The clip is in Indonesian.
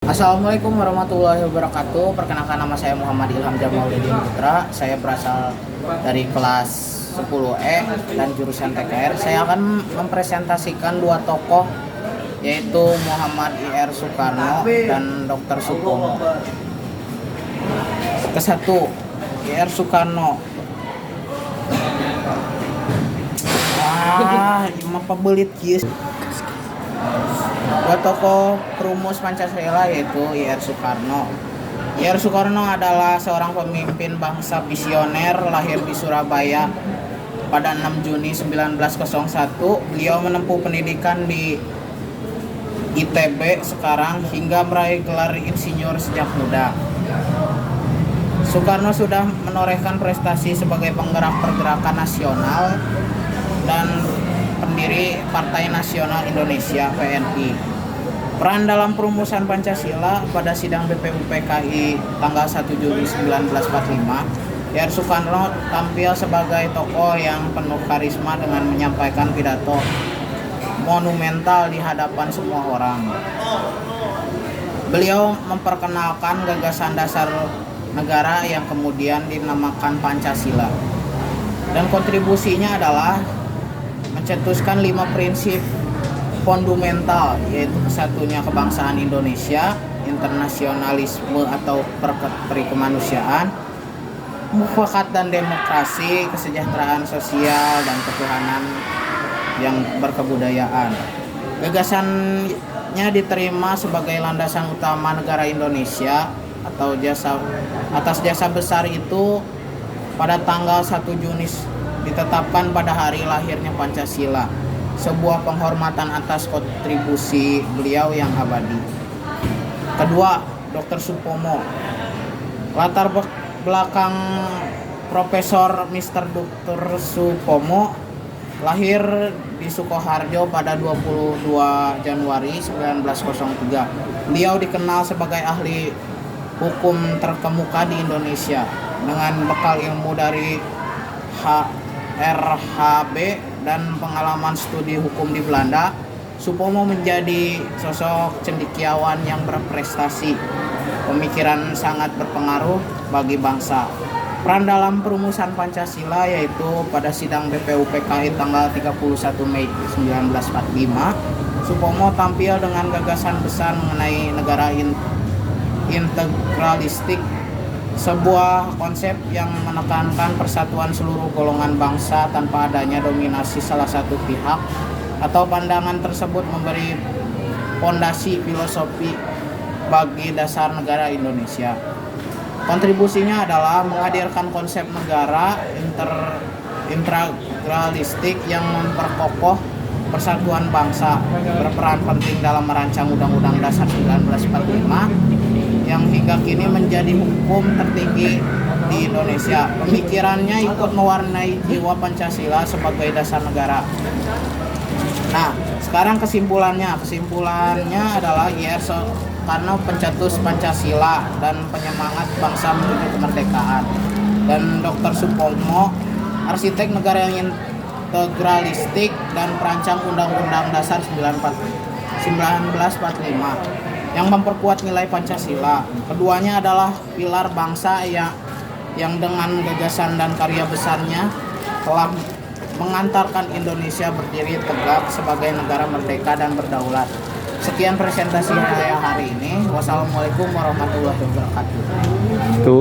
Assalamualaikum warahmatullahi wabarakatuh. Perkenalkan, nama saya Muhammad Ilham Jamaluddin Putra. Saya berasal dari kelas 10E dan jurusan TKR. Saya akan mempresentasikan dua tokoh, yaitu Muhammad I.R. Soekarno dan Dr. Supomo. Kesatu, I.R. Soekarno. Ima pebelit kieu. Dua tokoh perumus Pancasila yaitu I.R. Soekarno. I.R. Soekarno adalah seorang pemimpin bangsa visioner, lahir di Surabaya pada 6 Juni 1901. Beliau menempuh pendidikan di ITB sekarang hingga meraih gelar insinyur sejak muda. Soekarno sudah menorehkan prestasi sebagai penggerak pergerakan nasional dan pendiri Partai Nasional Indonesia (PNI). Peran dalam perumusan Pancasila pada sidang BPUPKI tanggal 1 Juli 1945, I.R. Soekarno tampil sebagai tokoh yang penuh karisma dengan menyampaikan pidato monumental di hadapan semua orang. Beliau memperkenalkan gagasan dasar negara yang kemudian dinamakan Pancasila, dan kontribusinya adalah mencetuskan 5 prinsip fundamental, yaitu kesatunya kebangsaan Indonesia, internasionalisme atau perikemanusiaan, mufakat dan demokrasi, kesejahteraan sosial, dan ketuhanan yang berkebudayaan. Gagasannya diterima sebagai landasan utama negara Indonesia atau atas jasa besar itu. Pada tanggal 1 Juni ditetapkan pada hari lahirnya Pancasila, sebuah penghormatan atas kontribusi beliau yang abadi. Kedua, Dr. Supomo. Latar belakang Profesor Mr. Dr. Supomo lahir di Sukoharjo pada 22 Januari 1903. Beliau dikenal sebagai ahli hukum terkemuka di Indonesia. Dengan bekal ilmu dari RHB dan pengalaman studi hukum di Belanda, Supomo menjadi sosok cendekiawan yang berprestasi. Pemikiran sangat berpengaruh bagi bangsa. Peran dalam perumusan Pancasila yaitu pada sidang BPUPKI tanggal 31 Mei 1945, Supomo tampil dengan gagasan besar mengenai negara integralistik, sebuah konsep yang menekankan persatuan seluruh golongan bangsa tanpa adanya dominasi salah satu pihak, atau pandangan tersebut memberi fondasi filosofi bagi dasar negara Indonesia. Kontribusinya adalah menghadirkan konsep negara integralistik yang memperkokoh persatuan bangsa, berperan penting dalam merancang Undang-Undang Dasar 1945 yang hingga kini menjadi hukum tertinggi di Indonesia. Pemikirannya ikut mewarnai jiwa Pancasila sebagai dasar negara. Nah, sekarang kesimpulannya adalah I.R. Soekarno pencetus Pancasila dan penyemangat bangsa menuju kemerdekaan, dan Dr. Supomo arsitek negara yang integralistik dan perancang Undang-Undang Dasar 1945 yang memperkuat nilai Pancasila. Keduanya adalah pilar bangsa yang dengan gagasan dan karya besarnya telah mengantarkan Indonesia berdiri tegak sebagai negara merdeka dan berdaulat. Sekian presentasi saya hari ini. Wassalamualaikum warahmatullahi wabarakatuh.